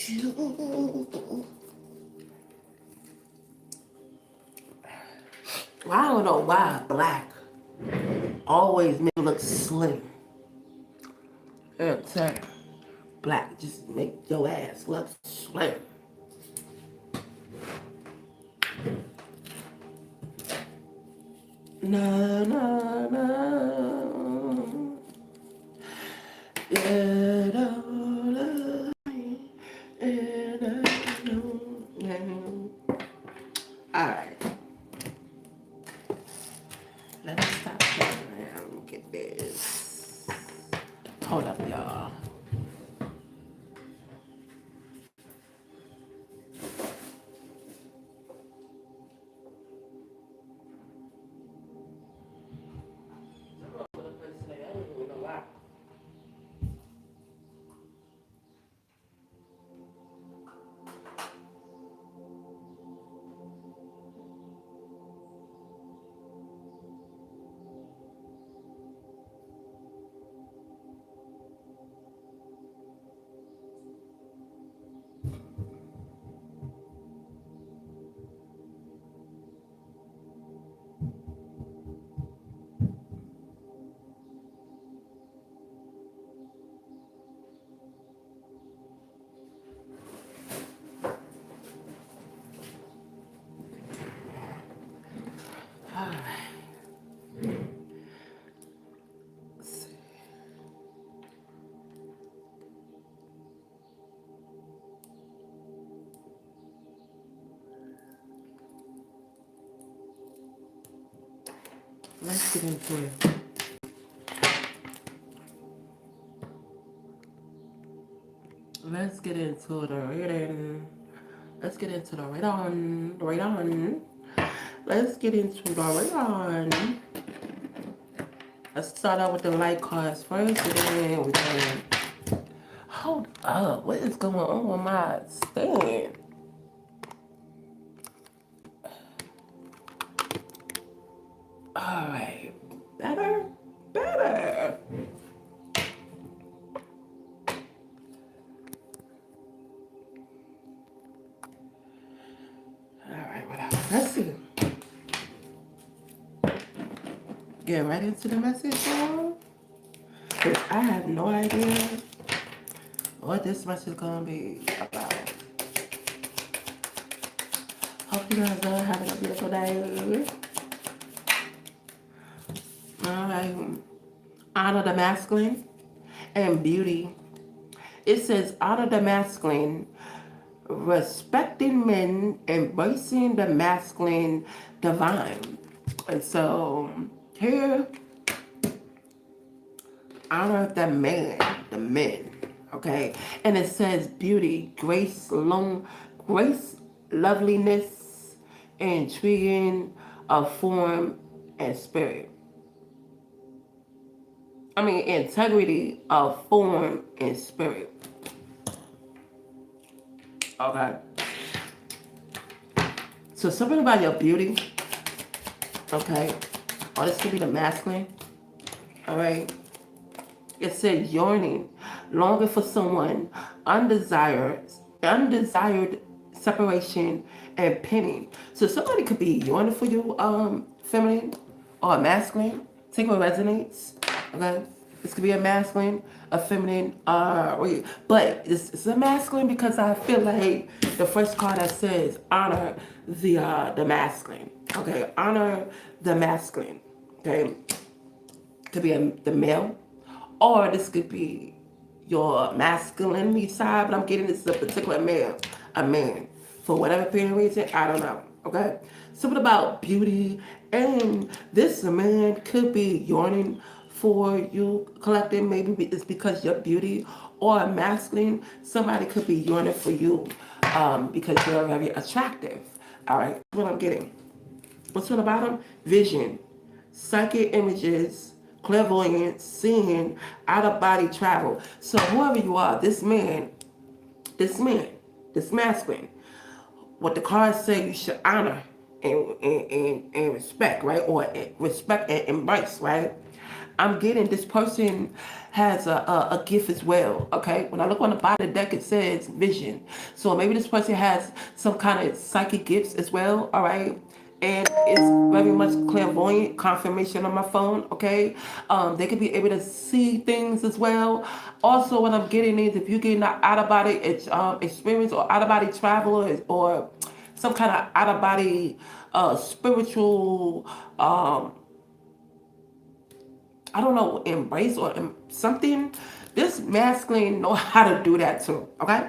I don't know why black always make you look slim. Every time. Black just make your ass look slim. Na na na. Yeah, no, yeah, no. Alright. Let me stop playing around. Get this. Hold up, y'all. Let's get into it. Let's get into the reading. Let's get into the right on. Right on. Let's get into the right on. Let's start out with the light cards first, and then we can. Hold up. What is going on with my stand? Alright. Better? Better. Alright, whatever. Let's see. Get right into the message, y'all. Because I have no idea what this message is going to be about. Hope you guys are having a beautiful day. Alright. Honor the masculine and beauty. It says honor the masculine, respecting men, embracing the masculine divine. And so here, honor the man, the men, okay? And it says beauty, grace, loveliness, intriguing of form and spirit. Integrity of form and spirit. Okay. So something about your beauty, okay? Or this could be the masculine, all right? It said yearning, longing for someone, undesired separation, and pinning. So somebody could be yearning for you, feminine or masculine. Take what resonates, okay? This could be a masculine, a feminine, but it's a masculine because I feel like the first card that says honor the masculine, okay? Honor the masculine, okay? Could be the male, or this could be your masculinity side, but I'm getting this is a particular male, a man. For whatever period of reason, I don't know, okay? Something about beauty, and this man could be yearning for you, collective. Maybe it's because your beauty, or masculine, somebody could be yearning for you because you're very attractive, all right? What I'm getting. What's on the bottom? Vision, psychic images, clairvoyance, seeing, out-of-body travel. So whoever you are, this man, this masculine, what the cards say you should honor and respect, right? Or respect and embrace, right? I'm getting this person has a gift as well. Okay, when I look on the bottom of the deck, it says vision. So maybe this person has some kind of psychic gifts as well. All right. And it's very much clairvoyant confirmation on my phone. Okay, they could be able to see things as well. Also, what I'm getting is if you're getting an out of body experience or out of body travel or some kind of out of body spiritual I don't know, embrace or something. This masculine know how to do that too. Okay,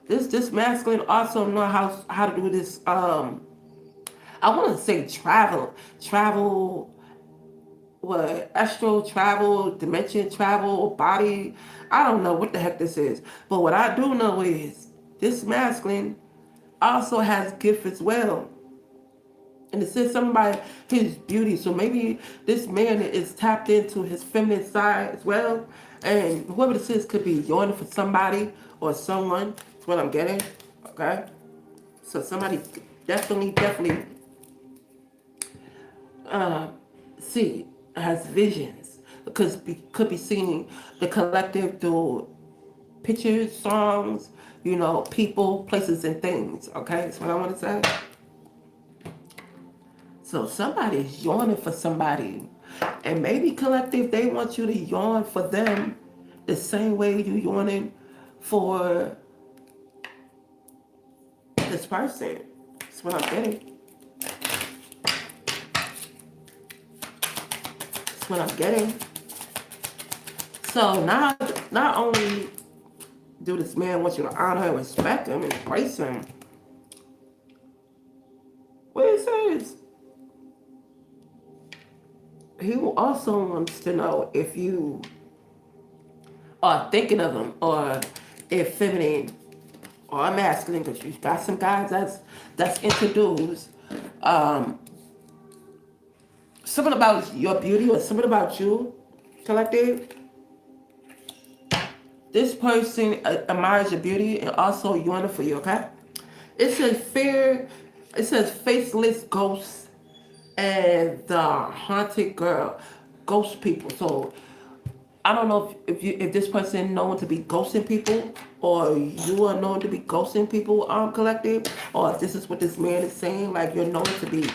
this masculine also know how to do this. I want to say travel, what astral travel, dimension travel, body. I don't know what the heck this is, but what I do know is this masculine also has gift as well. And it says something about his beauty. So maybe this man is tapped into his feminine side as well. And whoever this is could be yearning for somebody or someone. That's what I'm getting. Okay. So somebody definitely see has visions because could be seeing the collective through pictures, songs, people, places, and things. Okay, that's what I want to say. So somebody's yawning for somebody. And maybe collective, they want you to yawn for them the same way you yawning for this person. That's what I'm getting. That's what I'm getting. So now, not only do this man want you to honor and respect him and embrace him, what it says, he also wants to know if you are thinking of him or if feminine or masculine, because you've got some guys that's introduced something about your beauty or something about you, collective. This person admires your beauty and also yearning for you, okay? It says fear, it says faceless ghosts and the haunted girl, ghost people. So I don't know if this person known to be ghosting people or you are known to be ghosting people, collective, or if this is what this man is saying, like you're known to be,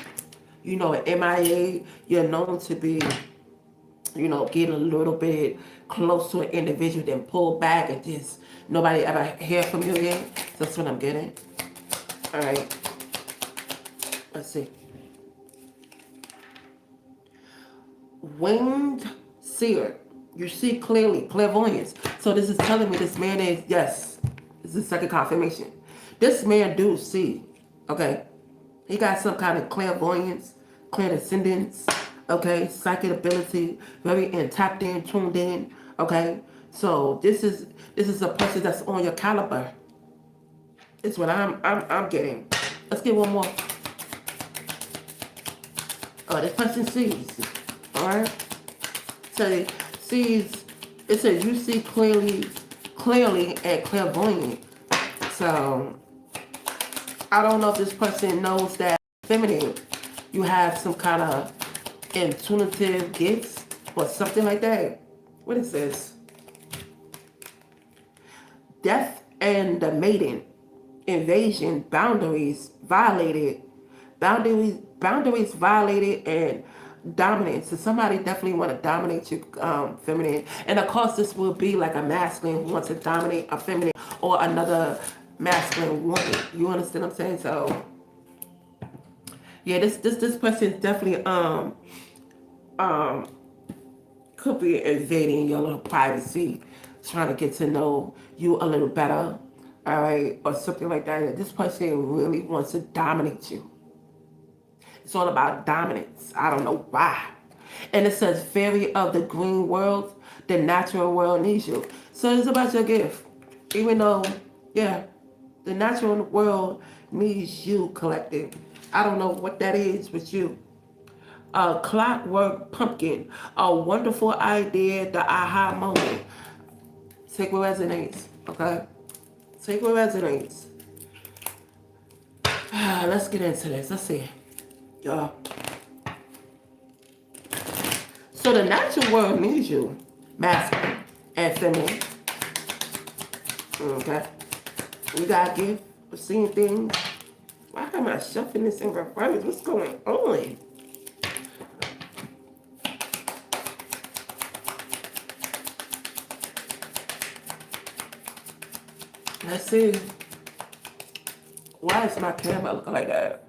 an MIA, you're known to be, get a little bit close to an individual, then pull back and just nobody ever hear from you again. That's what I'm getting. All right. Let's see. Winged seer. You see clearly, clairvoyance. So this is telling me this man is, yes, this is second confirmation. This man do see, okay? He got some kind of clairvoyance, clairsentience, okay? Psychic ability, very tapped in, tuned in, okay? So this is a person that's on your caliber. It's what I'm getting. Let's get one more. Oh, this person sees. Alright? So it sees, it says you see clearly and clairvoyant. So I don't know if this person knows that feminine, you have some kind of intuitive gifts or something like that. What is this? Death and the maiden. Invasion, boundaries violated. Boundaries violated and dominance. So somebody definitely want to dominate you, feminine. And of course this will be like a masculine who wants to dominate a feminine or another masculine woman. You understand what I'm saying? So yeah, this person definitely could be invading your little privacy, trying to get to know you a little better, all right, or something like that. This person really wants to dominate you. It's all about dominance. I don't know why. And it says, fairy of the green world, the natural world needs you. So it's about your gift. Even though, yeah, the natural world needs you, collective. I don't know what that is with you. A clockwork pumpkin, a wonderful idea, the aha moment. Take what resonates, okay? Take what resonates. Let's get into this. Let's see. Yeah. So the natural world needs you, masculine and feminine. Okay. You got a gift of seeing things. Why am I shuffling this in reverse? What's going on? Let's see. Why is my camera looking like that?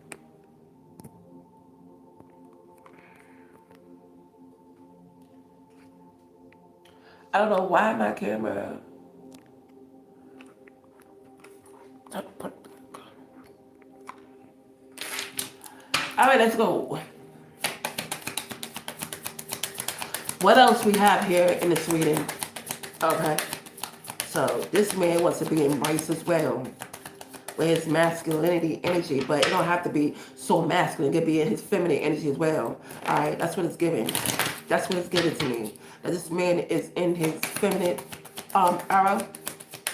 I don't know why my camera. All right, let's go. What else we have here in this reading? Okay. So this man wants to be embraced as well with his masculinity energy, but it don't have to be so masculine. It could be in his feminine energy as well. All right, that's what it's giving. That's what it's giving to me. That this man is in his feminine aura,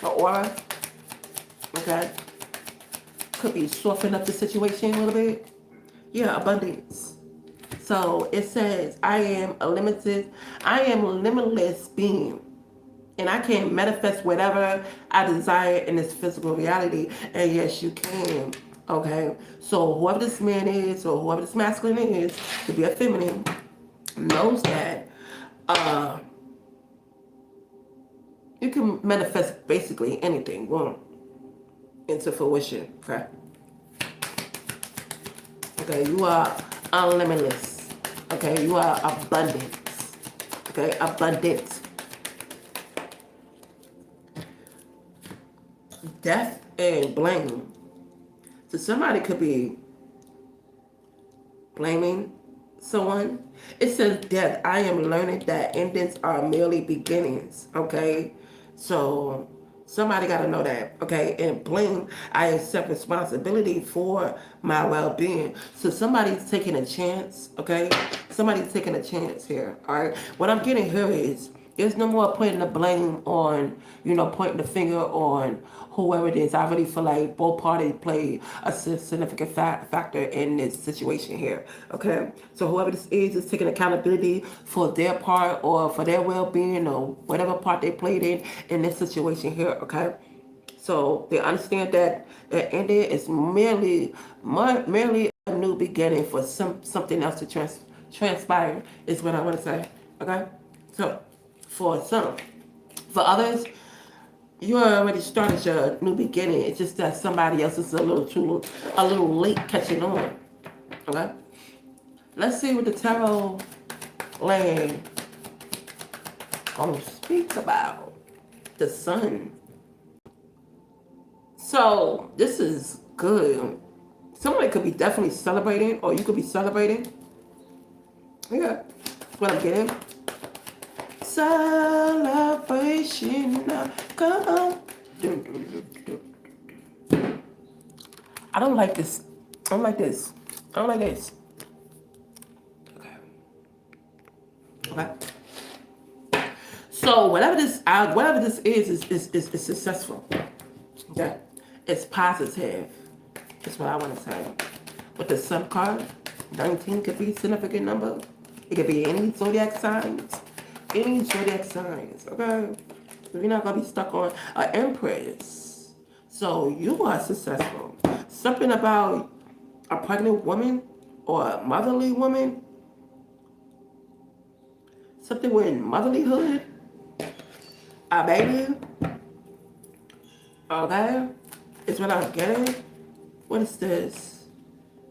or aura. Okay, could be softening up the situation a little bit. Yeah, abundance. So it says, I am a limitless being. And I can manifest whatever I desire in this physical reality. And yes, you can. Okay? So whoever this man is, or whoever this masculine is, to be a feminine, knows that you can manifest basically anything into fruition. Okay? Okay, you are unlimitless. Okay, you are abundant. Okay, abundant. Death and blame. So somebody could be blaming someone. It says death. I am learning that endings are merely beginnings. Okay, so somebody got to know that. Okay, and blame. I accept responsibility for my well-being. So somebody's taking a chance. Okay, somebody's taking a chance here. All right. What I'm getting here is there's no more putting the blame on, pointing the finger on whoever it is. I really feel like both parties play a significant factor in this situation here. Okay, so whoever this is taking accountability for their part or for their well-being or whatever part they played in this situation here. Okay, so they understand that the ending is merely a new beginning for something else to transpire. Is what I want to say. Okay, so for some, for others, you already started your new beginning. It's just that somebody else is a little late catching on. Okay, let's see what the tarot land gonna speak about. The sun. So this is good. Somebody could be definitely celebrating, or you could be celebrating. Yeah, that's what I'm getting. Celebration, come on. I don't like this. I don't like this. I don't like this. Okay. Okay. So whatever this is successful. Okay. It's positive. That's what I want to say. With the sun card, 19 could be a significant number. It could be any zodiac signs. Any zodiac signs, okay? You're not going to be stuck on an empress. So you are successful. Something about a pregnant woman or a motherly woman. Something with motherlyhood. A baby. Okay? Is what I'm getting. What is this?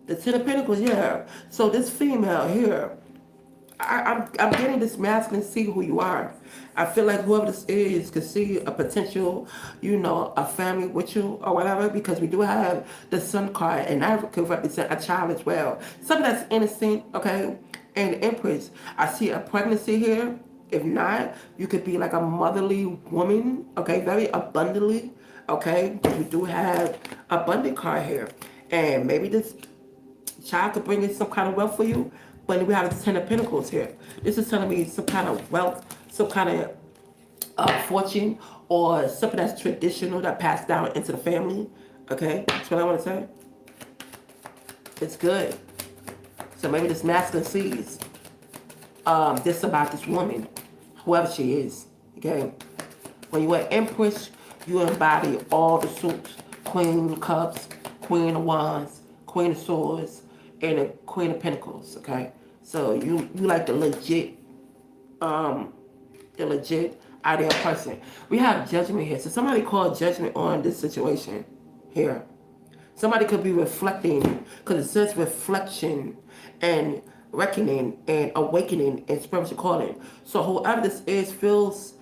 The Ten of Pentacles, yeah. So this female here, I'm getting this masculine, see who you are. I feel like whoever this is could see a potential, a family with you or whatever, because we do have the sun card, and that could represent a child as well. Something that's innocent, okay? And Empress, I see a pregnancy here. If not, you could be like a motherly woman, okay? Very abundantly, okay? But we do have abundant card here. And maybe this child could bring in some kind of wealth for you. But we have the Ten of Pentacles here. This is telling me some kind of wealth, some kind of fortune, or something that's traditional that passed down into the family. Okay, that's what I want to say. It's good. So maybe this masculine sees this about this woman, whoever she is. Okay, when you're an empress, you embody all the suits: Queen of Cups, Queen of Wands, Queen of Swords, and the Queen of Pentacles. Okay, so you like um, the legit ideal person. We have judgment here, so somebody called judgment on this situation here. Somebody could be reflecting, because it says reflection and reckoning and awakening and spiritual calling. So whoever this is feels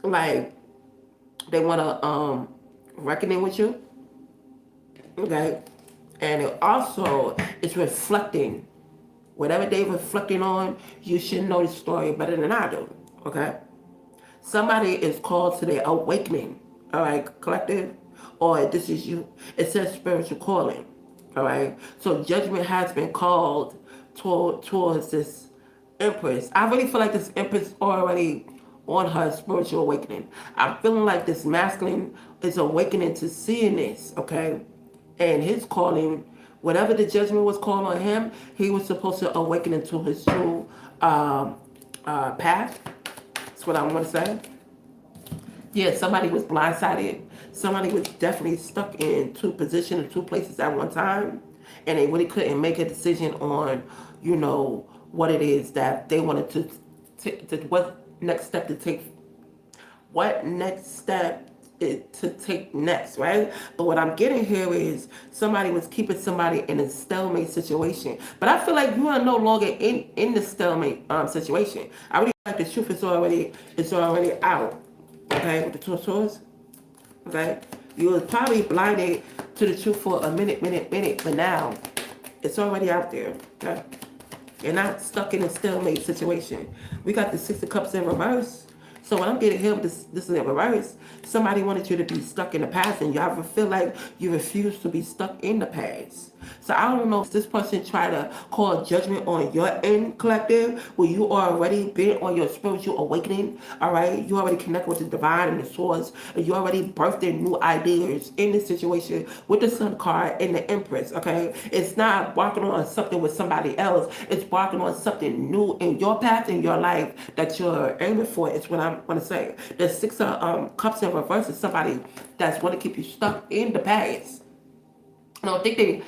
like they want to reckoning with you, okay? And it also is reflecting. Whatever they're reflecting on, you should know the story better than I do, okay? Somebody is called to their awakening, all right, collective, or this is you. It says spiritual calling, all right? So judgment has been called towards this empress. I really feel like this empress already on her spiritual awakening. I'm feeling like this masculine is awakening to seeing this, okay? And his calling, whatever the judgment was called on him, he was supposed to awaken into his true path. That's what I want to say. Yeah, somebody was blindsided. Somebody was definitely stuck in two positions, in two places at one time, and they really couldn't make a decision on, what it is that they wanted to what next step to take. What next step to take next, right? But what I'm getting here is somebody was keeping somebody in a stalemate situation. But I feel like you are no longer in the stalemate situation. I really feel like the truth is already out. Okay, with the two swords. Okay, you was probably blinded to the truth for a minute, but now it's already out there. Okay, you're not stuck in a stalemate situation. We got the Six of Cups in reverse. So when I'm getting here, this is in reverse. Somebody wanted you to be stuck in the past, and you ever feel like you refuse to be stuck in the past. So I don't know if this person tried to call judgment on your end, collective, where you already been on your spiritual awakening. All right, you already connect with the divine and the source, and you already birthed in new ideas in this situation with the Sun card and the Empress. Okay, it's not walking on something with somebody else. It's walking on something new in your path in your life that you're aiming for. It's what I'm going to say. The Six of Cups in reverse is somebody that's going to keep you stuck in the past. I don't think they,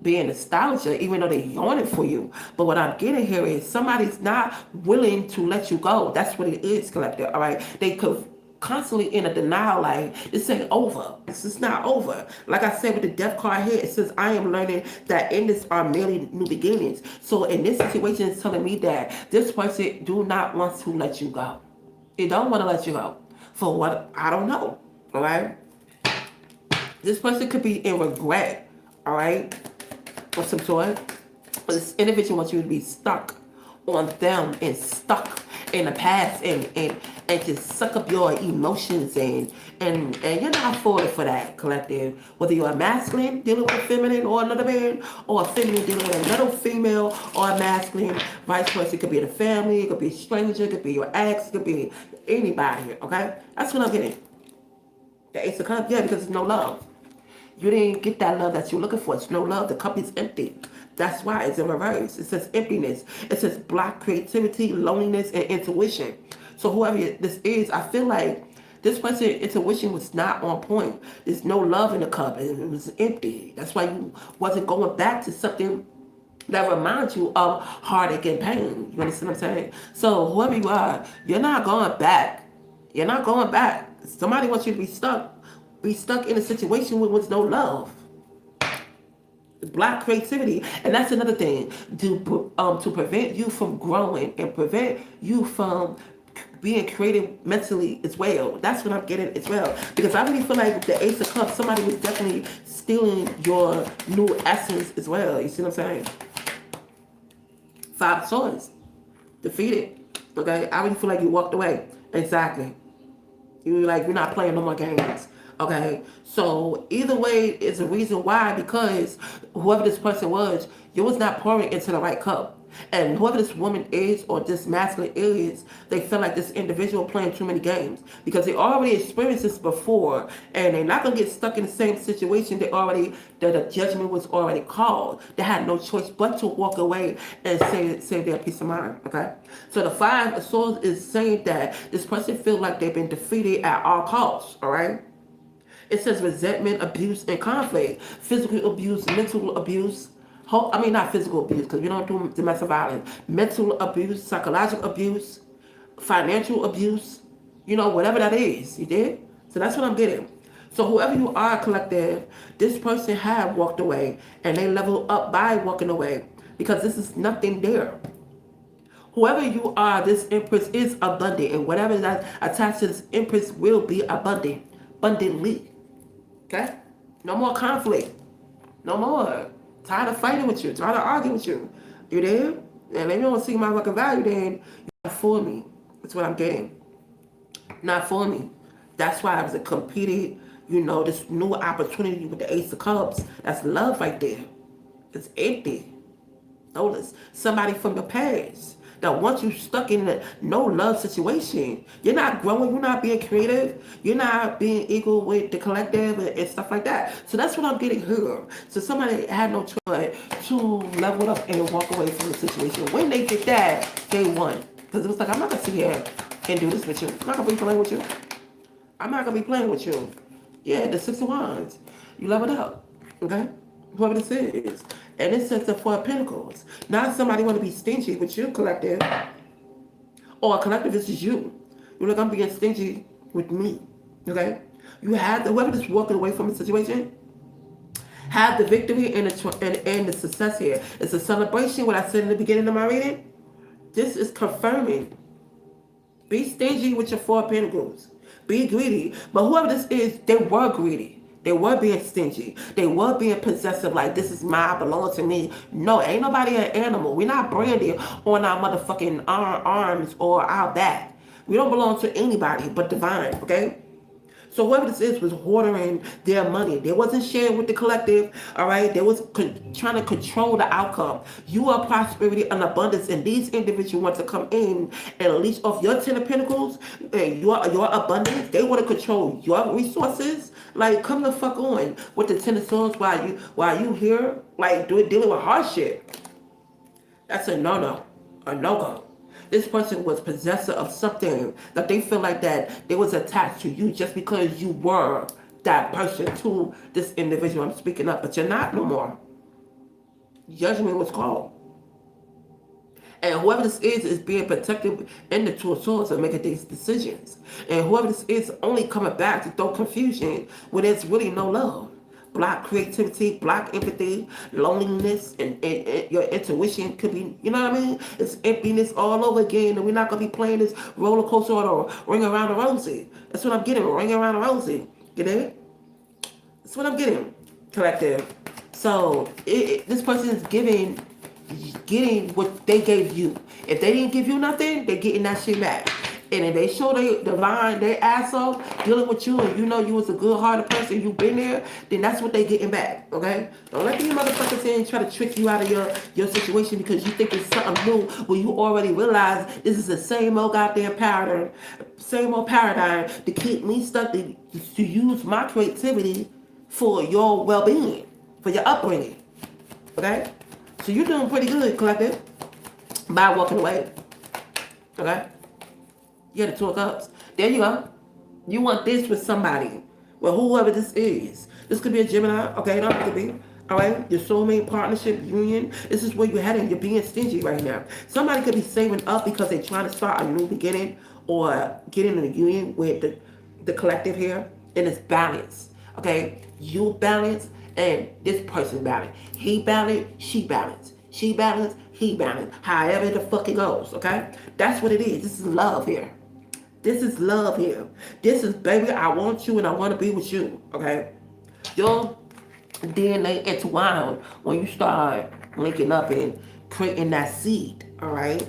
being nostalgia, even though they're yawning for you. But what I'm getting here is somebody's not willing to let you go. That's what it is, collective. All right, they could constantly in a denial, like this ain't over. This is not over. Like I said with the death card here, it says I am learning that in this are merely new beginnings. So in this situation, it's telling me that this person do not want to let you go. They don't want to let you go. For what? I don't know. All right. This person could be in regret, all right, of some sort. But this individual wants you to be stuck on them and stuck in the past and just suck up your emotions and you're not afforded for that, collective. Whether you're a masculine dealing with a feminine or another man, or a feminine dealing with another female or a masculine, vice versa. It could be the family, it could be a stranger, it could be your ex, it could be anybody, okay? That's what I'm getting. The Ace of Cups, yeah, because there's no love. You didn't get that love that you're looking for. It's no love. The cup is empty. That's why it's in reverse. It says emptiness. It says block creativity, loneliness, and intuition. So whoever this is, I feel like this person's intuition was not on point. There's no love in the cup. It was empty. That's why you wasn't going back to something that reminds you of heartache and pain. You understand what I'm saying? So whoever you are, you're not going back. You're not going back. Somebody wants you to be stuck. Be stuck in a situation with no love. Black creativity, and that's another thing to prevent you from growing and prevent you from being creative mentally as well. That's what I'm getting as well, because I really feel like the Ace of Cups, somebody was definitely stealing your new essence as well. You see what I'm saying? Five of Swords, defeated. Okay, I really feel like you walked away. Exactly. You're not playing no more games. Okay, so either way is a reason why, because whoever this person was, you was not pouring into the right cup. And whoever this woman is or this masculine is, they feel like this individual playing too many games because they already experienced this before, and they're not gonna get stuck in the same situation. That the judgment was already called. They had no choice but to walk away and save their peace of mind. Okay, so the Five of Swords is saying that this person feels like they've been defeated at all costs. All right. It says resentment, abuse, and conflict, physical abuse, mental abuse. Not physical abuse because we don't do domestic violence. Mental abuse, psychological abuse, financial abuse. Whatever that is. You did. So that's what I'm getting. So whoever you are, collective, this person have walked away, and they level up by walking away because this is nothing there. Whoever you are, this empress is abundant, and whatever that's attached to this empress will be abundantly. Okay? No more conflict. No more. Tired of fighting with you. Tired of arguing with you. You there? And if you don't see my fucking value, then you're not for me. That's what I'm getting. Not for me. That's why I was competed, this new opportunity with the Ace of Cups. That's love right there. It's empty. Notice somebody from your past that once you stuck in a no love situation, you're not growing, you're not being creative, you're not being equal with the collective and stuff like that. So that's what I'm getting here. So somebody had no choice to level up and walk away from the situation. When they did that, they won. Because it was like, I'm not gonna sit here and do this with you. I'm not gonna be playing with you. I'm not gonna be playing with you. Yeah, the Six of Wands. You leveled up. Okay? Whoever this is. And it says the Four of Pentacles. Not somebody want to be stingy with you, collective. Or a collective, this is you. You're like, I'm being stingy with me. Okay? You have whoever is walking away from a situation, have the victory and the success here. It's a celebration, what I said in the beginning of my reading. This is confirming. Be stingy with your Four of Pentacles. Be greedy. But whoever this is, they were greedy. They were being stingy. They were being possessive, like this is mine, belongs to me. No, ain't nobody an animal. We're not branded on our motherfucking arms or our back. We don't belong to anybody but divine, okay? So whoever this is was hoarding their money. They wasn't sharing with the collective, all right? They was trying to control the outcome. You are prosperity and abundance, and these individuals want to come in and leech off your Ten of Pentacles, and your abundance. They want to control your resources. Like, come the fuck on with the Ten of Swords while you here, like dealing with hardship. That's a no-no, a no-go. This person was possessor of something that they feel like that they was attached to you just because you were that person to this individual. I'm speaking up, but you're not no more. Judgment was called. And whoever this is being protected in the Two of Swords and making these decisions. And whoever this is only coming back to throw confusion when there's really no love. Block creativity, block empathy, loneliness, and your intuition could be, you know what I mean? It's emptiness all over again, and we're not going to be playing this roller coaster or ring around the rosy. That's what I'm getting, ring around the rosy. Get it? That's what I'm getting, collective. So, this person is getting what they gave you. If they didn't give you nothing, they're getting that shit back. And if they show they divine, their ass off, dealing with you, and you know you was a good-hearted person, you've been there, then that's what they getting back, okay? Don't let these motherfuckers in and try to trick you out of your situation because you think it's something new when you already realize this is the same old goddamn paradigm to keep me stuck to use my creativity for your well-being, for your upbringing, okay? So you're doing pretty good, collective, by walking away, okay? Yeah, the Two of Cups. There you go. You want this with somebody. Well, whoever this is. This could be a Gemini. Okay, no, it could be. All right? Your soulmate, partnership, union. This is where you're heading. You're being stingy right now. Somebody could be saving up because they're trying to start a new beginning or get in a union with the collective here. And it's balance. Okay? You balance and this person balance. He balance, she balance. She balance, he balance. However the fuck it goes. Okay? That's what it is. This is love here. This is love here. This is, baby, I want you and I want to be with you, okay? Your DNA entwined when you start linking up and creating that seed, all right?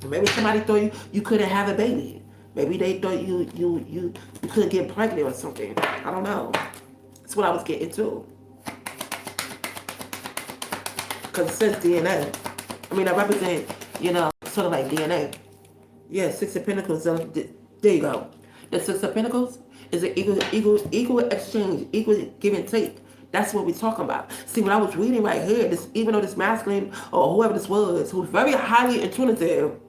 Maybe somebody thought you couldn't have a baby. Maybe they thought you couldn't get pregnant or something. I don't know. That's what I was getting to. because it says DNA. I mean, I represent, sort of like DNA. Yeah, Six of Pentacles. There you go. The Six of Pentacles is an equal exchange, equal give and take. That's what we're talking about. See, when I was reading right here, this, even though this masculine or whoever this was, who was very highly intuitive,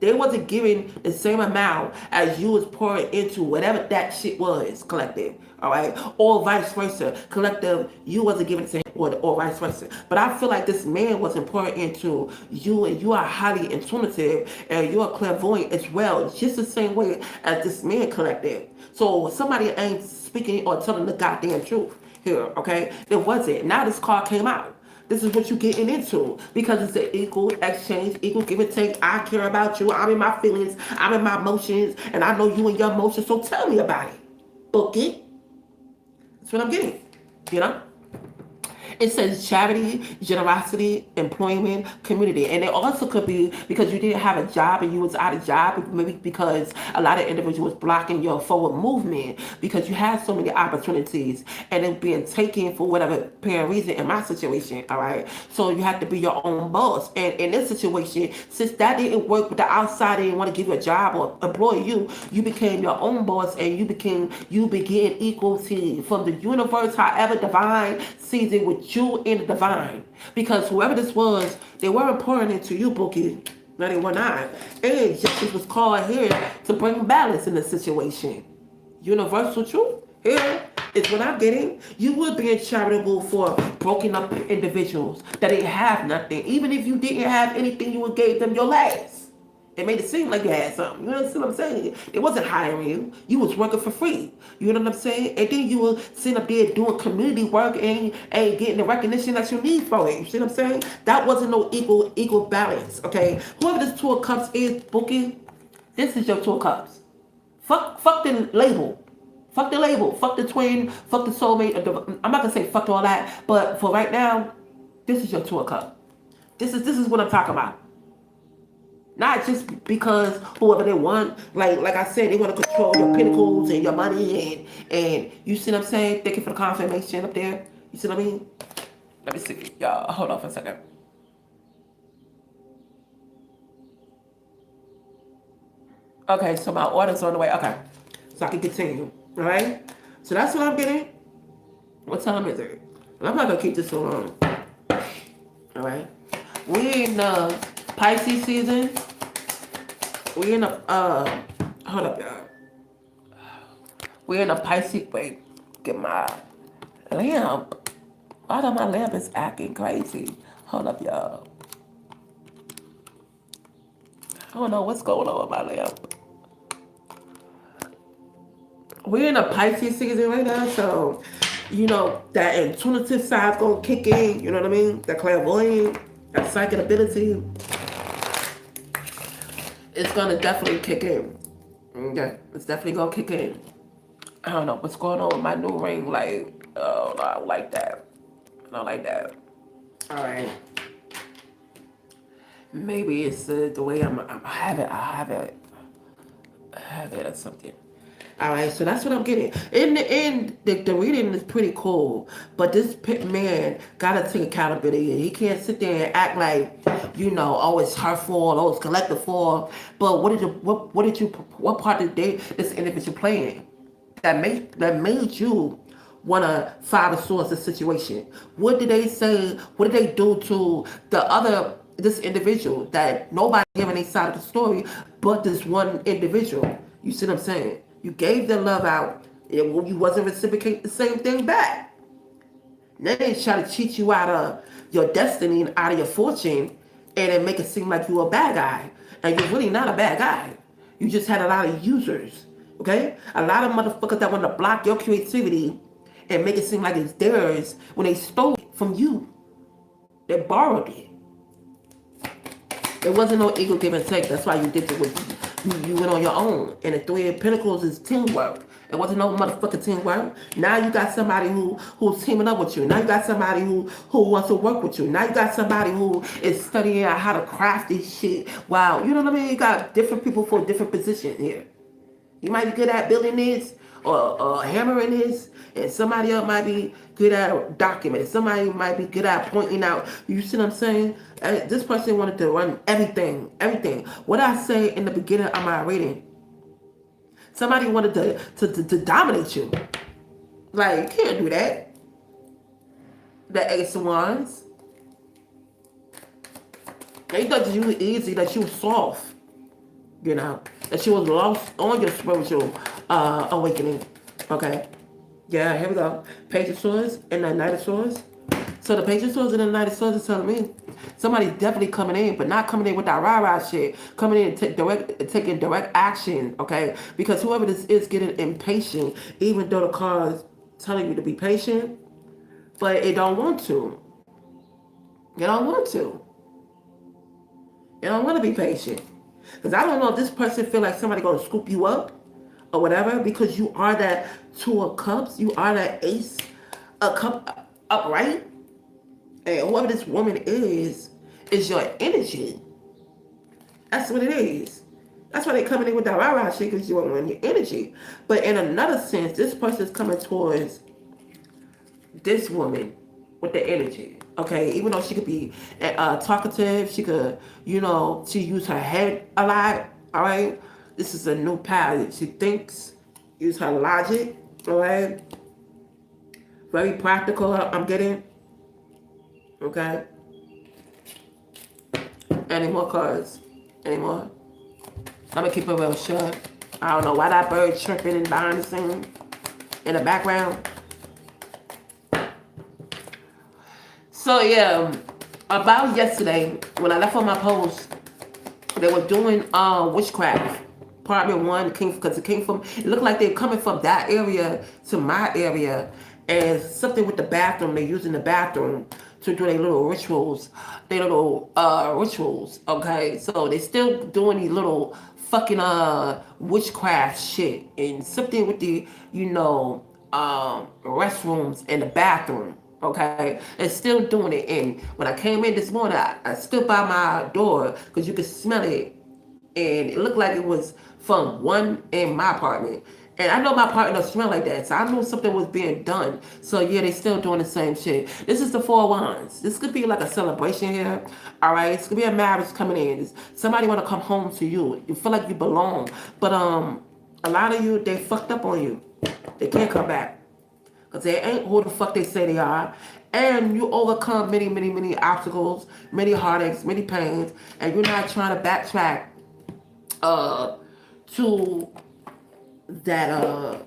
they wasn't giving the same amount as you was pouring into whatever that shit was, collective, all right? Or vice versa. Collective, you wasn't giving the same, or vice versa. But I feel like this man wasn't pouring into you, and you are highly intuitive, and you are clairvoyant as well, just the same way as this man, collective. So somebody ain't speaking or telling the goddamn truth here, okay? It wasn't. Now this card came out. This is what you're getting into because it's an equal exchange, equal give and take. I care about you. I'm in my feelings. I'm in my emotions. And I know you and your emotions. So tell me about it. Book it. That's what I'm getting. You know? It says charity, generosity, employment, community. And it also could be because you didn't have a job and you was out of job, maybe because a lot of individuals blocking your forward movement because you had so many opportunities and it being taken for whatever apparent reason in my situation, all right? So you have to be your own boss. And in this situation, since that didn't work, but the outside didn't want to give you a job or employ you, you became your own boss and you began equality from the universe, however divine sees it with you in the divine. Because whoever this was, they weren't pouring into you, Bookie. No, they were not. And justice was called here to bring balance in the situation. Universal truth here is what I'm getting. You would be charitable for broken up individuals that didn't have nothing. Even if you didn't have anything, you would gave them your last. It made it seem like you had something. You understand what I'm saying? It wasn't hiring you. You was working for free. You know what I'm saying? And then you were sitting up there doing community work and getting the recognition that you need for it. You see what I'm saying? That wasn't no equal balance. Okay? Whoever this Two of Cups is, Bookie, this is your Two of Cups. Fuck the label. Fuck the label. Fuck the twin. Fuck the soulmate. I'm not gonna say fuck all that, but for right now, this is your Two of Cups. This is what I'm talking about. Not just because whoever they want, like I said, they want to control your pinnacles and your money and you see what I'm saying? Thank you for the confirmation up there. You see what I mean? Let me see. Y'all, hold on for a second. Okay, so my order's on the way. Okay, so I can continue. All right? So that's what I'm getting. What time is it? I'm not going to keep this so long. All right? We in Pisces season. We in a hold up, y'all. We're in a Pisces. Wait, get my lamp. Why my lamp is acting crazy? Hold up, y'all. I don't know what's going on with my lamp. We're in a Pisces season right now, so that intuitive side's gonna kick in. You know what I mean? That clairvoyant, that psychic ability. It's gonna definitely kick in. Okay, it's definitely gonna kick in. I don't know what's going on with my new ring. Like, oh, no, I don't like that. I don't like that. All right. Maybe it's the way I have it or something. All right, so that's what I'm getting. In the end, the reading is pretty cool, but this man gotta take accountability. He can't sit there and act like, oh, it's her fault, oh, it's collective fault. But what part did this individual play in that made you wanna find a source of situation? What did they say? What did they do to this individual that nobody giving any side of the story but this one individual? You see what I'm saying? You gave the love out, and you wasn't reciprocating the same thing back. Now they try to cheat you out of your destiny and out of your fortune, and then make it seem like you're a bad guy. And you're really not a bad guy. You just had a lot of users, okay? A lot of motherfuckers that want to block your creativity and make it seem like it's theirs when they stole it from you. They borrowed it. There wasn't no equal give and take. That's why you did it with you went on your own. And the Three of Pentacles is teamwork. It wasn't no motherfucking teamwork. Now you got somebody who's teaming up with you. Now you got somebody who wants to work with you. Now you got somebody who is studying out how to craft this shit. Wow, you know what I mean? You got different people for different positions here. You might be good at building this or hammering this, and somebody else might be good at documenting. Somebody might be good at pointing out. You see what I'm saying? This person wanted to run everything, everything. What I say in the beginning of my reading, somebody wanted to dominate you. Like, you can't do that. The Ace of Wands. They thought that you were easy, that you were soft. You know, that you was lost on your spiritual awakening. Okay. Yeah, here we go. Page of Swords and the Knight of Swords. So the Page of Swords and the Knight of Swords is telling me somebody's definitely coming in, but not coming in with that rah-rah shit. Coming in and taking direct action, okay? Because whoever this is getting impatient, even though the card is telling you to be patient, but it don't want to. You don't want to. You don't want to be patient. Because I don't know if this person feel like somebody going to scoop you up or whatever, because you are that Two of Cups. You are that Ace of Cup upright. And whoever this woman is your energy. That's what it is. That's why they coming in with that rah-rah shit, because you want your energy. But in another sense, this person is coming towards this woman with the energy. Okay, even though she could be talkative, she could, she use her head a lot. All right, this is a new path. She thinks, use her logic. All right, very practical. I'm getting. Okay. Any more cards? Any more? I'm gonna keep it real short. I don't know why that bird chirping in behind the scene in the background. So yeah, about yesterday when I left on my post, they were doing witchcraft. Apartment 1 came because it came from. It looked like they're coming from that area to my area, and something with the bathroom. They're using the bathroom to do their little rituals. Okay, so they're still doing these little fucking witchcraft shit, and something with the restrooms and the bathroom. Okay, and still doing it. And when I came in this morning, I stood by my door because you could smell it, and it looked like it was from one in my apartment. And I know my apartment don't smell like that, so I knew something was being done. So yeah, they still doing the same shit. This is the Four of Wands. This could be like a celebration here. All right, it's gonna be a marriage coming in. Somebody want to come home to you. You feel like you belong, but a lot of you, they fucked up on you. They can't come back. Because they ain't who the fuck they say they are. And you overcome many, many, many obstacles, many heartaches, many pains, and you're not trying to backtrack to that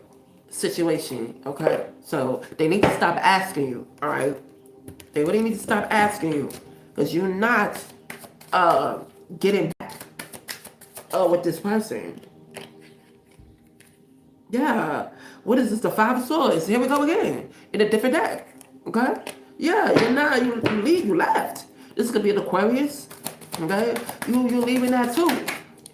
situation, okay? So they need to stop asking you, all right? They really need to stop asking you, because you're not getting back with this person. Yeah. What is this? The Five of Swords. Here we go again. In a different deck. Okay? Yeah, you're not, you left. This could be an Aquarius. Okay? You're leaving that too.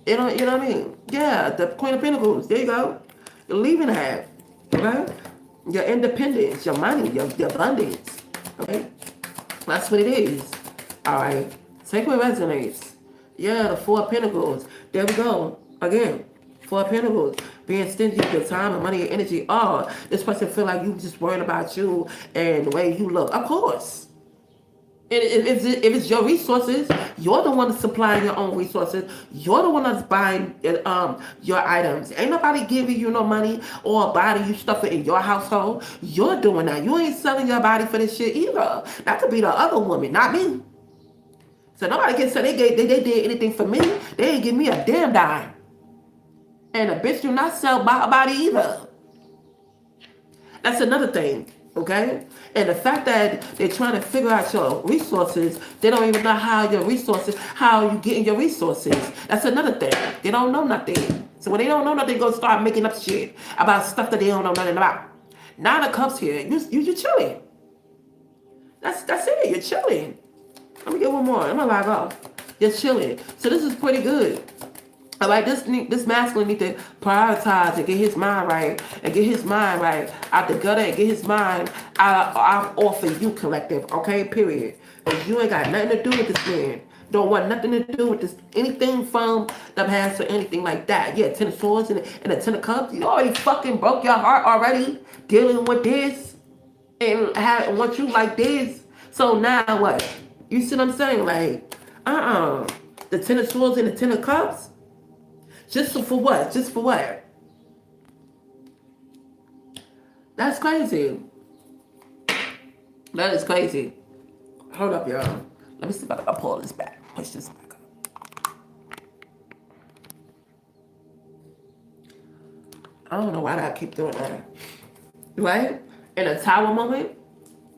You know what I mean? Yeah, the Queen of Pentacles. There you go. You're leaving that. Okay? Your independence, your money, your abundance. Okay? That's what it is. Alright. Take what resonates. Yeah, the Four of Pentacles. There we go. Again. Four of Pentacles, being stingy with your time and money and energy. Oh, this person feel like you just worrying about you and the way you look. Of course. If it's your resources, you're the one that's supplying your own resources. You're the one that's buying your items. Ain't nobody giving you no money or buying you stuff in your household. You're doing that. You ain't selling your body for this shit either. That could be the other woman, not me. So nobody can say they did anything for me. They ain't give me a damn dime. And a bitch do not sell body either. That's another thing, okay? And the fact that they're trying to figure out your resources, they don't even know how you getting your resources. That's another thing. They don't know nothing. So when they don't know nothing, they go start making up shit about stuff that they don't know nothing about. Nine of Cups here. You chilling. That's it. You're chilling. Let me get one more. I'm gonna log off. You're chilling. So this is pretty good. All right, this masculine need to prioritize and get his mind right out the gutter and get his mind out off of you, collective. Okay, period. Because you ain't got nothing to do with this man. Don't want nothing to do with this, anything from the past or anything like that. Yeah, Ten of Swords and a Ten of Cups. You already fucking broke your heart already dealing with this and want you like this. So now what? You see what I'm saying? Like, the Ten of Swords and the Ten of Cups? Just for what? Just for what? That's crazy. That is crazy. Hold up, y'all. Let me see if I can pull this back. Push this back up. I don't know why I keep doing that. Right? In a tower moment,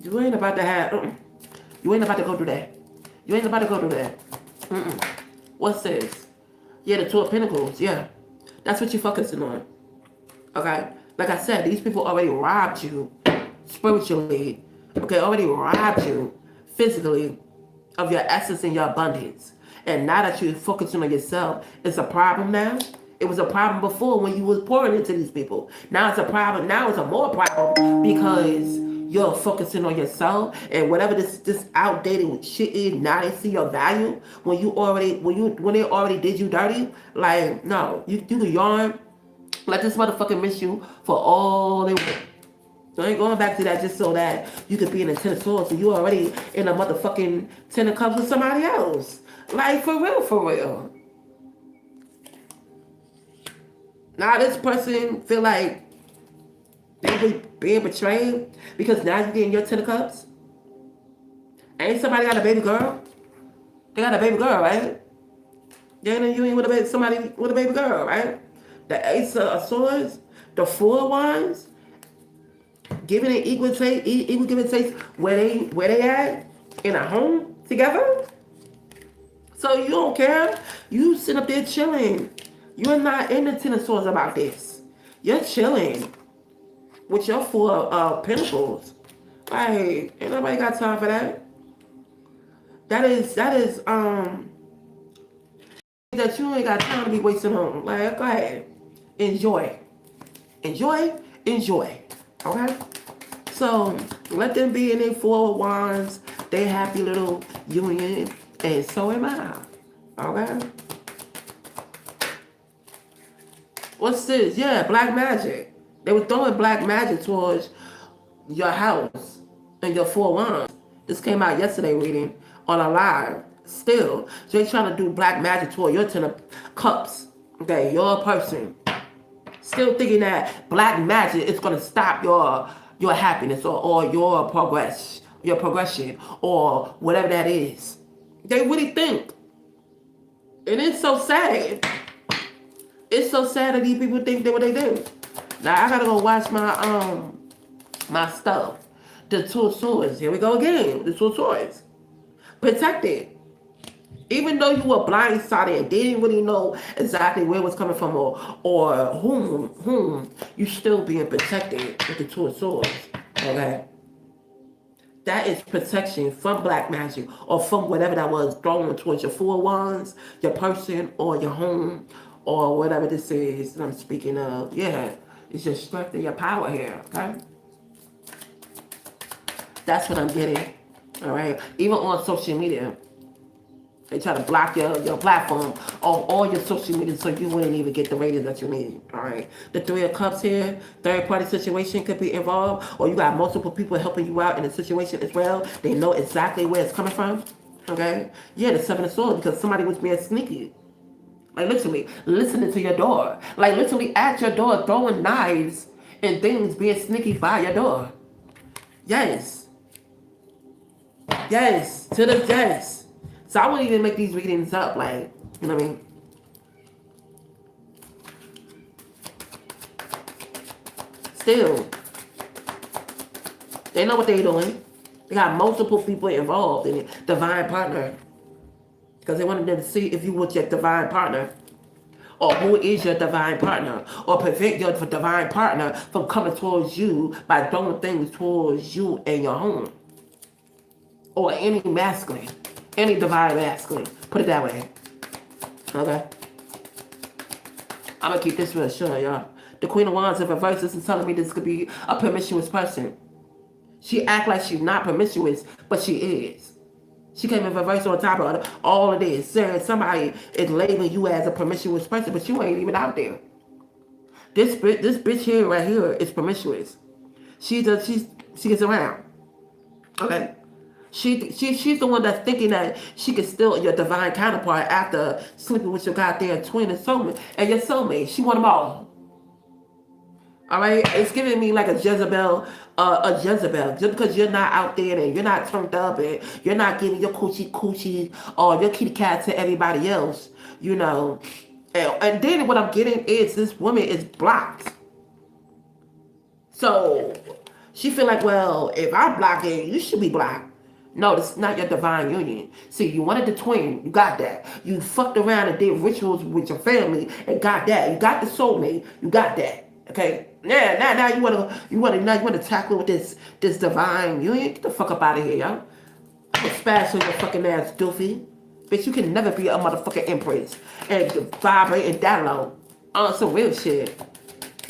you ain't about to have, you ain't about to go through that. You ain't about to go through that. What's this? Yeah, the Two of Pentacles. Yeah. That's what you're focusing on. Okay? Like I said, these people already robbed you spiritually. Okay? Already robbed you physically of your essence and your abundance. And now that you're focusing on yourself, it's a problem now. It was a problem before when you was pouring into these people. Now it's a problem. Now it's a more problem because you're focusing on yourself and whatever this outdated shit is. Now they see your value when they already did you dirty. Like no, you can yarn. Let this motherfucker miss you for all they want. So I ain't going back to that just so that you could be in a Ten of Swords. So you already in a motherfucking Ten of Cups with somebody else. Like for real, for real. Now this person feel like they being betrayed because now you're getting your Ten of Cups. Ain't somebody got a baby girl? They got a baby girl, right? You ain't with somebody with a baby girl, right? The Ace of Swords, the Four of Wands, giving it equal give and take where they at in a home together. So you don't care. You sit up there chilling. You're not in the Ten of Swords about this. You're chilling with your Four of Pentacles. Like, ain't nobody got time for that. That is that you ain't got time to be wasting on. Like, go ahead. Enjoy. Enjoy. Okay? So let them be in their Four of Wands, their happy little union, and so am I. Okay? What's this? Yeah, black magic. They were throwing black magic towards your house and your Four of Wands. This came out yesterday reading on a live. Still, so they trying to do black magic toward your Ten of Cups. Okay, your person. Still thinking that black magic is gonna stop your happiness or your progression or whatever that is. They really think. And it's so sad. It's so sad that these people think that what they do. Now I gotta go watch my stuff. The Two of Swords. Here we go again. The Two of Swords. Protect it. Even though you were blindsided and didn't really know exactly where it was coming from or whom, you still being protected with the Two of Swords. Okay? That is protection from black magic or from whatever that was thrown towards your Four of Wands, your person, or your home, or whatever this is that I'm speaking of. Yeah, it's your strength and your power here, okay? That's what I'm getting, all right? Even on social media. They try to block your platform on all your social media so you wouldn't even get the ratings that you need. All right. The Three of Cups here, third party situation could be involved, or you got multiple people helping you out in the situation as well. They know exactly where it's coming from. Okay. Yeah, the Seven of Swords because somebody was being sneaky. Like literally listening to your door. Like literally at your door throwing knives and things being sneaky by your door. Yes. Yes. To the yes. So I wouldn't even make these readings up, like, you know what I mean? Still, they know what they're doing. They got multiple people involved in it. Divine partner. Because they wanted them to see if you were your divine partner. Or who is your divine partner. Or prevent your divine partner from coming towards you by throwing things towards you and your home. Or any masculine. Any divine masculine. Put it that way. Okay? I'm going to keep this real short, y'all. The Queen of Wands in reverse is telling me this could be a promiscuous person. She act like she's not promiscuous, but she is. She came in reverse on top of all of this, saying somebody is labeling you as a promiscuous person, but you ain't even out there. This bitch here right here is promiscuous. She gets around. Okay. She's the one that's thinking that she can steal your divine counterpart after sleeping with your goddamn twin and soulmate and your soulmate. She want them all. All right, it's giving me like a Jezebel, Just because you're not out there and you're not turned up and you're not giving your coochie or your kitty cat to everybody else, you know. And then what I'm getting is this woman is blocked. So she feel like, well, if I block it, you should be blocked. No, this is not your divine union. See, you wanted the twin, you got that. You fucked around and did rituals with your family and got that. You got the soulmate, you got that. Okay. Yeah, now you wanna tackle with this divine union. Get the fuck up out of here, yo. I'm gonna smash on your fucking ass, doofy. Bitch, you can never be a motherfucking empress and vibrating that low on some real shit.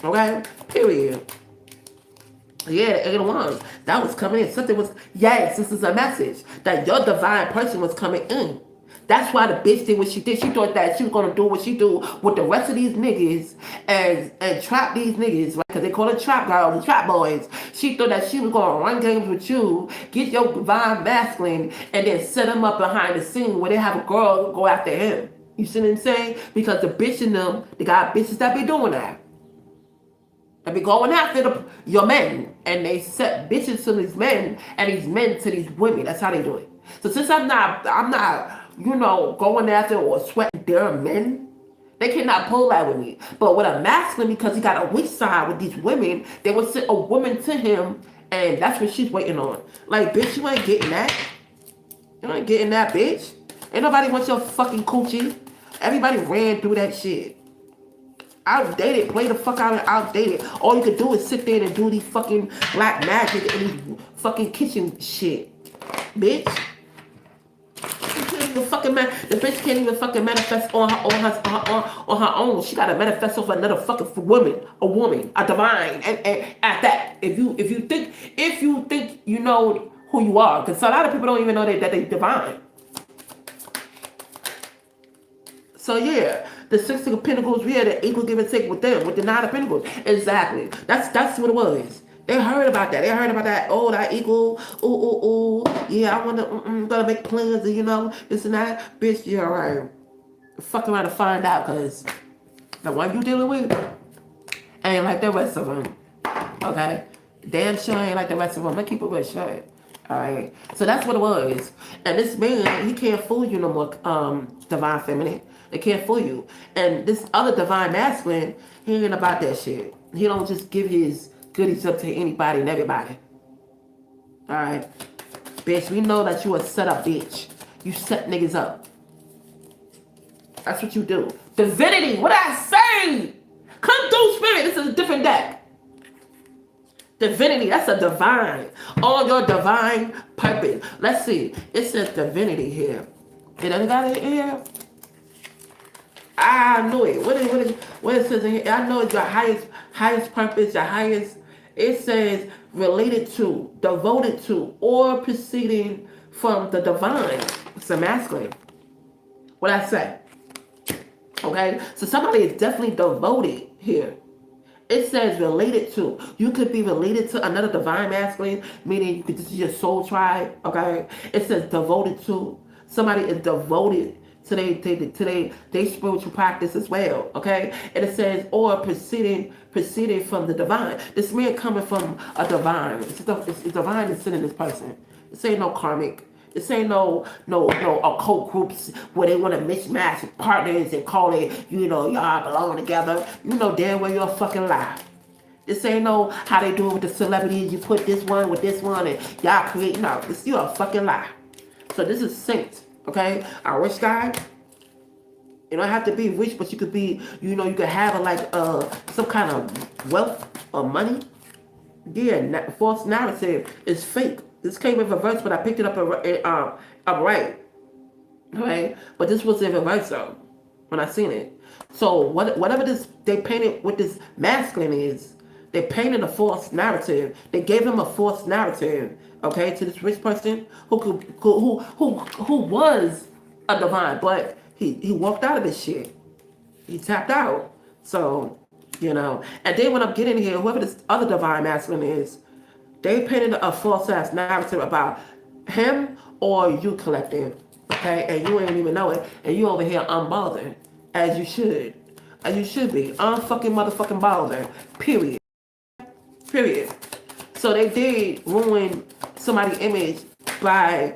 Okay? Period. Yeah, the 81. That was coming in. Something was, yes, this is a message that your divine person was coming in. That's why the bitch did what she did. She thought that she was gonna do what she do with the rest of these niggas and trap these niggas, right? Because they call it trap girl, the trap boys. She thought that she was gonna run games with you, get your divine masculine, and then set him up behind the scene where they have a girl go after him. You see what I'm saying? Because the bitch in them, they got bitches that be doing that. They be going after your men, and they set bitches to these men, and these men to these women. That's how they do it. So since I'm not, going after or sweating their men, they cannot pull that with me. But with a masculine, because he got a weak side with these women, they would send a woman to him, and that's what she's waiting on. Like, bitch, you ain't getting that. You ain't getting that, bitch. Ain't nobody wants your fucking coochie. Everybody ran through that shit. Outdated, play the fuck out of outdated. All you could do is sit there and do these fucking black magic and these fucking kitchen shit, bitch. The bitch can't even fucking manifest on her own. She gotta manifest off another fucking woman, a divine. And at that, if you think you know who you are, because a lot of people don't even know that they divine. So yeah, the Six of Pentacles, we had an equal give and take with them, with the Nine of Pentacles. Exactly. That's what it was. They heard about that. They heard about that. Oh, that equal. Ooh. Yeah, I want to, gotta make plans and, this and that. Bitch, you're right. Fuck around and find out, because the one you dealing with ain't like the rest of them. Okay? Damn sure ain't like the rest of them. I keep it real short. Alright? So that's what it was. And this man, he can't fool you no more, divine feminine. They can't fool you. And this other divine masculine, he ain't about that shit. He don't just give his goodies up to anybody and everybody. Alright? Bitch, we know that you a set up bitch. You set niggas up. That's what you do. Divinity, what I say? Come through, spirit. This is a different deck. Divinity, that's a divine. All your divine purpose. Let's see. It says divinity here. It doesn't got it here. I knew it. What it says in here? I know it's your highest purpose, your highest. It says related to, devoted to, or proceeding from the divine. It's a masculine. What I say? Okay, so somebody is definitely devoted here. It says related to. You could be related to another divine masculine, meaning this is your soul tribe. Okay, it says devoted to. Somebody is devoted to their spiritual practice as well, okay? And it says, or proceeding from the divine. This man coming from a divine. It's divine that's sitting in this person. This ain't no karmic. This ain't no occult groups where they want to mismatch partners and call it, y'all belong together. You know damn well you're a fucking lie. This ain't no how they do it with the celebrities. You put this one with this one and y'all create. No, you're a fucking lie. So this is synced. Okay, a rich guy. You don't have to be rich, but you could be, you could have some kind of wealth or money. Yeah, false narrative is fake. This came in reverse, but I picked it up right. Okay, but this was in reverse though when I seen it. So whatever this they painted with this masculine is, they painted a false narrative. They gave him a false narrative. okay, to this rich person who was a divine, but he walked out of this shit. He tapped out. So, and then when I'm getting here, whoever this other divine masculine is, they painted a false ass narrative about him or you collective, okay? And you ain't even know it, and you over here unbothered, as you should. As you should be. Unfucking motherfucking bothered. Period. Period. So they did ruin somebody's image by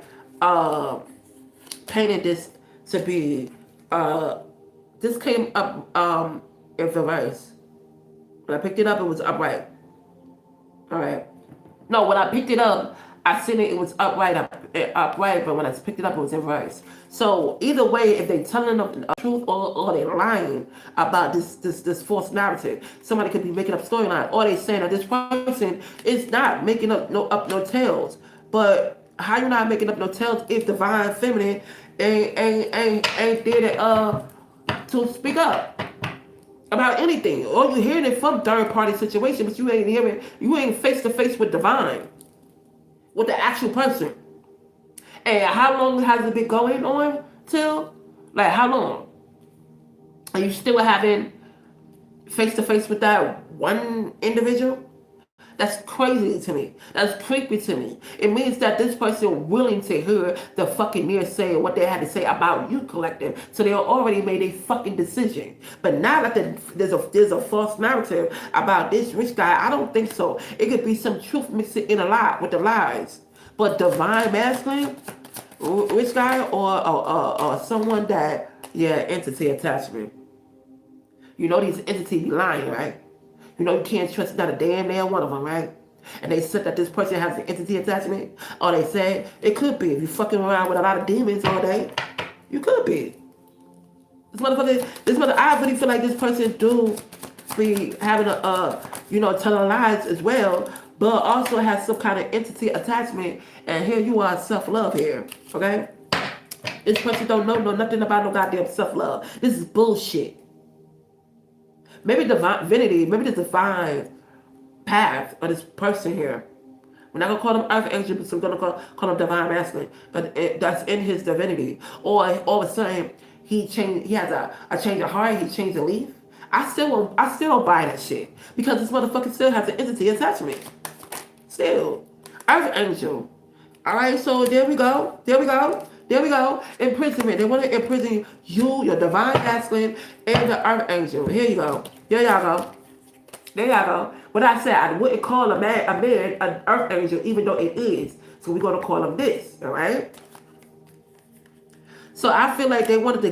painting this to be this came up in reverse. When I picked it up, it was upright. Alright. No, when I picked it up, I seen it was upright, but when I picked it up, it was in reverse. So either way, if they telling the truth or they lying about this false narrative, somebody could be making up storyline, or they saying that this person is not making up no tales. But how you not making up no tales if divine feminine ain't there to speak up about anything? Or you hearing it from third party situation, but you ain't face to face with divine, with the actual person. And how long has it been going on till? Like how long? Are you still having face to face with that one individual? That's crazy to me. That's creepy to me. It means that this person willing to hear the fucking near say what they had to say about you collective. So they already made a fucking decision. But now that there's a false narrative about this rich guy, I don't think so. It could be some truth mixed in a lot with the lies. But divine masculine, rich guy, or someone that, entity attachment. You know these entities be lying, right? You know you can't trust not a damn one of them, right? And they said that this person has an entity attachment. Or they said it could be. If you're fucking around with a lot of demons all day, you could be. I really feel like this person do be having telling lies as well, but also has some kind of entity attachment. And here you are, self-love here, okay? This person don't know nothing about no goddamn self-love. This is bullshit. Maybe divinity, maybe the divine path of this person here. We're not gonna call him earth angel, but we're gonna call him divine masculine. But that's in his divinity. Or all of a sudden he has a change of heart. He changed a leaf. I still don't buy that shit because this motherfucker still has an entity attachment. Still, earth angel. All right, so there we go. Imprisonment. They want to imprison you, your divine masculine, and the earth angel. Here you go. There y'all go. What I said, I wouldn't call a man an earth angel, even though it is. So we're gonna call him this. All right. So I feel like they wanted to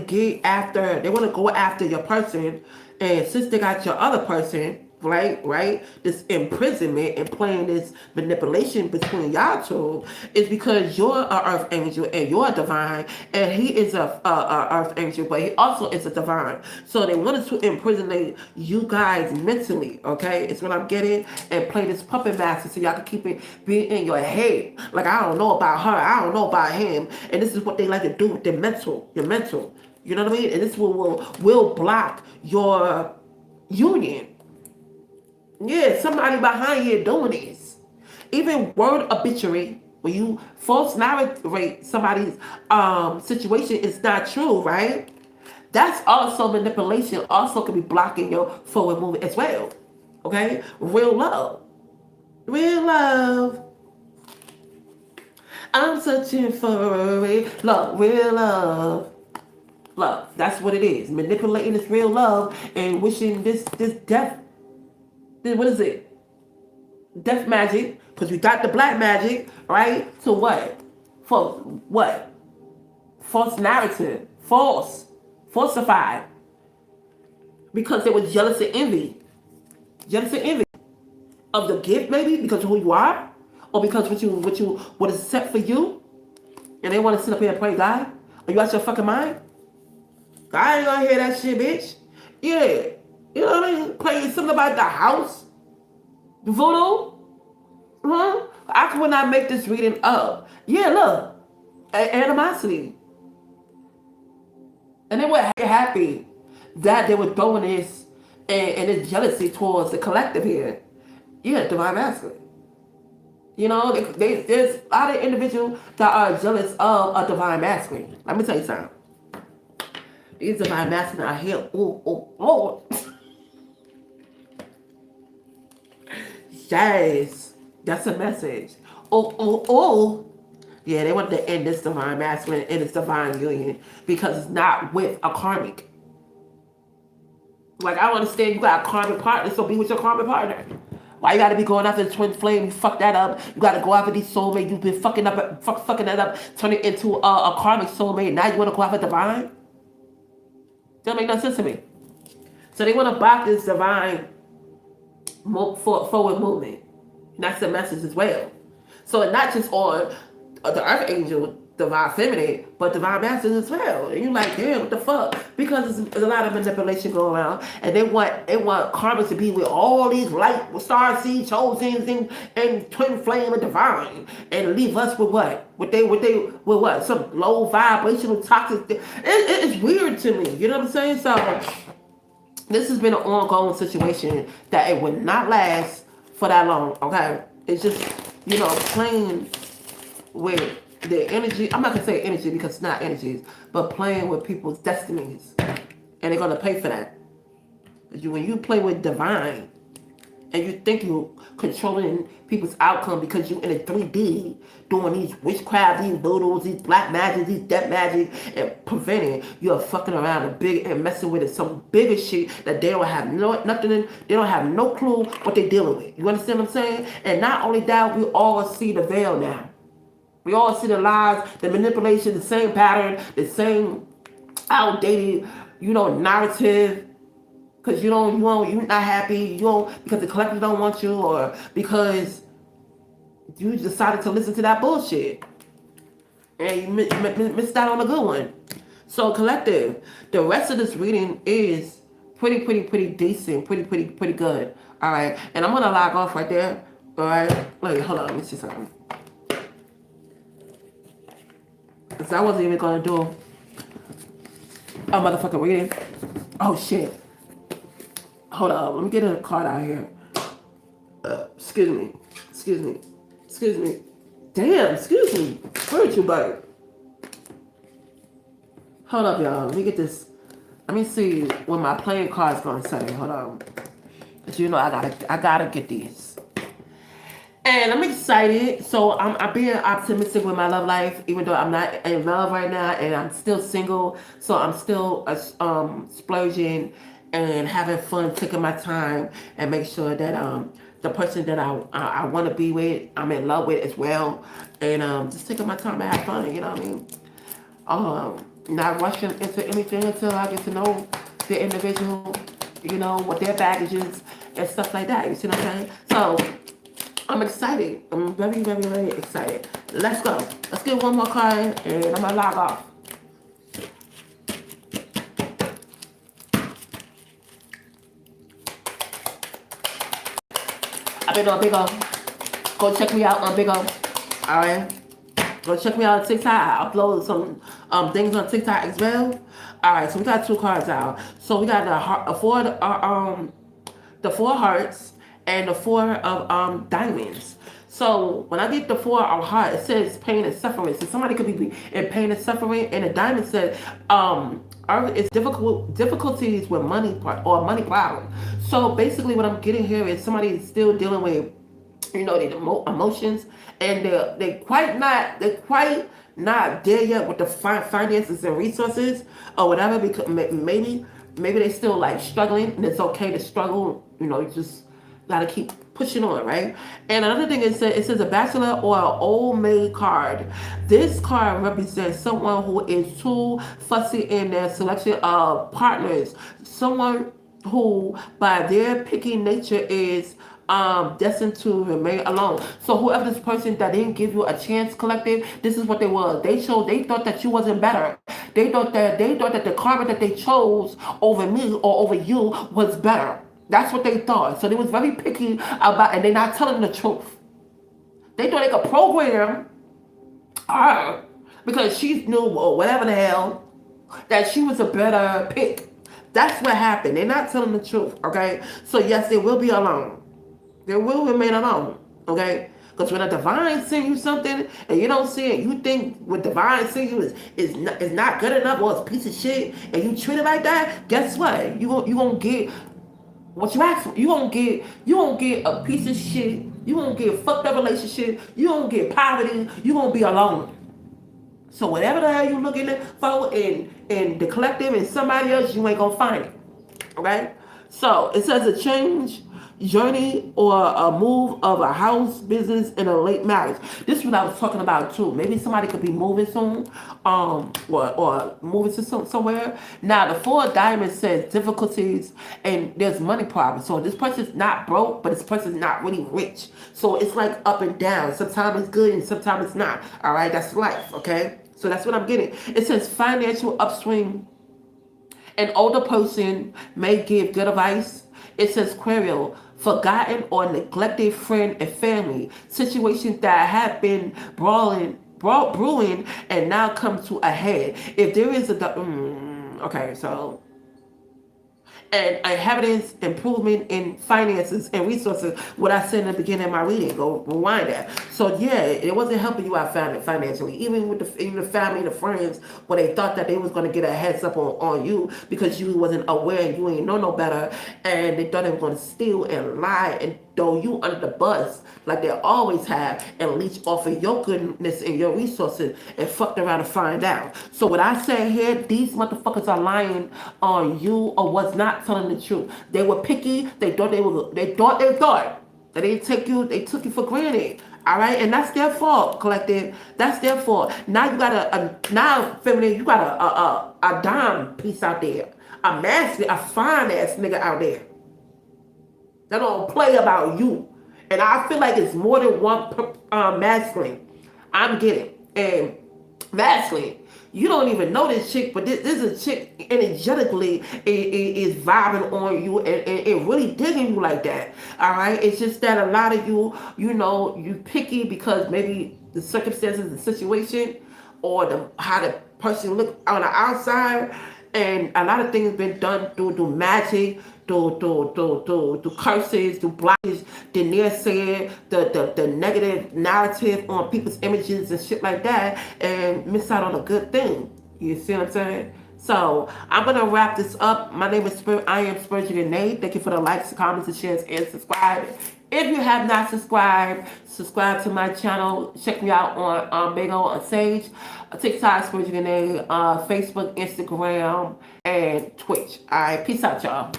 go after your person, and since they got your other person, right, this imprisonment and playing this manipulation between y'all two is because you're an earth angel and you're a divine, and he is a earth angel, but he also is a divine. So they wanted to imprison you guys mentally, okay? It's what I'm getting, and play this puppet master so y'all can keep it being in your head. Like, I don't know about her, I don't know about him, and this is what they like to do with your mental. You know what I mean? And this will block your union. Yeah, somebody behind here doing this. Even word obituary, when you false narrate somebody's situation, is not true, right? That's also manipulation. Also could be blocking your forward movement as well. Okay? Real love. I'm searching for real love. Love. That's what it is. Manipulating this real love and wishing this death. What is it? Death magic, because we got the black magic, right? So what? For what? False narrative. Falsified. Because there was jealous and envy. Of the gift, maybe, because of who you are? Or because what is set for you? And they want to sit up here and pray God? Are you out your fucking mind? God ain't gonna hear that shit, bitch. Yeah. You know what I mean? Playing something about the house. Voodoo. I could not make this reading up. Yeah, look. Animosity. And they were happy that they were throwing this and this jealousy towards the collective here. Yeah, divine masculine. You know, there's a lot of individuals that are jealous of a divine masculine. Let me tell you something. These divine masculine are here. Oh. Yes, that's a message. Oh. Yeah, they want to end this divine masculine and this divine union because it's not with a karmic. Like, I don't understand, you got a karmic partner, so be with your karmic partner. Why you gotta be going after the twin flame? You fuck that up. You gotta go after these soulmates. You've been fucking that up, turn it into a karmic soulmate. Now you wanna go after divine? That make no sense to me. So they wanna block this divine forward movement. And that's the message as well. So it's not just on the archangel, divine feminine, but divine masters as well. And you're like, damn, what the fuck? Because there's a lot of manipulation going around, and they want karma to be with all these light, star seed, chosen, and twin flame and divine, and leave us with what? With what? Some low vibrational toxic. It's weird to me. You know what I'm saying? So this has been an ongoing situation that it would not last for that long. Okay, it's just playing with the energy. I'm not gonna say energy because it's not energies, but playing with people's destinies, and they're gonna pay for that. When you play with divine, and you think you're controlling people's outcome because you in a 3D doing these witchcraft, these voodoos, these black magic, these death magic, and preventing you're fucking around and messing with some bigger shit that they don't have nothing. They don't have no clue what they're dealing with. You understand what I'm saying? And not only that, we all see the veil now. We all see the lies, the manipulation, the same pattern, the same outdated, narrative. Because you're not happy, because the collective don't want you, or because you decided to listen to that bullshit. And you missed out on a good one. So collective, the rest of this reading is pretty decent, pretty good. All right, and I'm going to log off right there. All right, wait, hold on, let me see something. Because I wasn't even going to do a motherfucking reading. Oh, shit. Hold on, let me get a card out here. Excuse me. Damn, excuse me. Where'd you bird? Hold up, y'all. Let me get this. Let me see what my playing card's gonna say. Hold on. Cause I gotta get these. And I'm excited. So I'm being optimistic with my love life, even though I'm not in love right now, and I'm still single. So I'm still splurging and having fun, taking my time, and make sure that the person that I want to be with, I'm in love with as well, and just taking my time to have fun. You know what I mean? Not rushing into anything until I get to know the individual, what their baggage is and stuff like that. You see what I'm saying? So I'm excited. I'm very excited. Let's go. Let's get one more card, and I'm gonna log off. I've been on Big O. Go check me out on Big O. Alright? Go check me out on TikTok. I upload some things on TikTok as well. Alright, so we got two cards out. So we got the four hearts and the four of diamonds. So when I get the four of hearts, it says pain and suffering. So somebody could be in pain and suffering, and the diamond said it's difficulties with money or money problem. So basically what I'm getting here is somebody is still dealing with the emotions, and they're quite not there yet with the finances and resources or whatever, because maybe they still like struggling, and it's okay to struggle. You just gotta keep pushing on, right? And another thing is that it says a bachelor or an old maid card. This card represents someone who is too fussy in their selection of partners. Someone who, by their picky nature, is destined to remain alone. So whoever this person that didn't give you a chance, collective, this is what they was. They thought that you wasn't better. They thought that the karma that they chose over me or over you was better. That's what they thought. So they was very picky about, and they're not telling the truth. They thought they could program her because she knew, or whatever the hell, that she was a better pick. That's what happened. They're not telling the truth, okay? So yes, they will be alone. They will remain alone, okay? Because when a divine send you something and you don't see it, you think what divine send you is not good enough or it's a piece of shit, and you treat it like that. Guess what? You gonna get what you ask for. You gonna get a piece of shit. You gonna get a fucked up relationship. You gonna get poverty. You gonna be alone. So whatever the hell you looking for in the collective and somebody else, you ain't gonna find it. Okay? So it says a change, journey, or a move of a house, business, in a late marriage. This is what I was talking about too. Maybe somebody could be moving soon, or moving to somewhere. Now the Four of Diamonds says difficulties and there's money problems. So this person's not broke, but this person's not really rich. So it's like up and down. Sometimes it's good and sometimes it's not. All right, that's life. Okay, so that's what I'm getting. It says financial upswing. An older person may give good advice. It says Querial, forgotten or neglected friend and family. Situations that have been brewing and now come to a head. If there is a... okay, so and inheritance, improvement in finances and resources. What I said in the beginning of my reading, go rewind that. So yeah, it wasn't helping you out financially, even with the family, the friends, when they thought that they was going to get a heads up on you because you wasn't aware and you ain't know no better, and they thought they were going to steal and lie and throw you under the bus like they always have and leech off of your goodness and your resources and fucked around and find out. So what I say here, these motherfuckers are lying on you or was not telling the truth. They were picky. They thought. They didn't take you, they took you for granted. All right, and that's their fault, collective. That's their fault. Now you got now feminine, you got a dime piece out there, a masculine, a fine ass nigga out there. They don't play about you. And I feel like it's more than one masculine. I'm getting. And masculine, you don't even know this chick, but this is a chick energetically is vibing on you and really digging you like that. All right? It's just that a lot of you, you picky because maybe the circumstances, the situation, or how the person look on the outside. And a lot of things been done through magic, through curses, through blockages, the naysaying, the negative narrative on people's images and shit like that, and miss out on a good thing. You see what I'm saying? So I'm gonna wrap this up. My name is I am Spiritual Nate. Thank you for the likes, comments, and shares, and subscribe. If you have not subscribed, subscribe to my channel. Check me out on Bigo, on Sage, TikTok, Spiritual Nate, Facebook, Instagram, and Twitch. All right, peace out, y'all.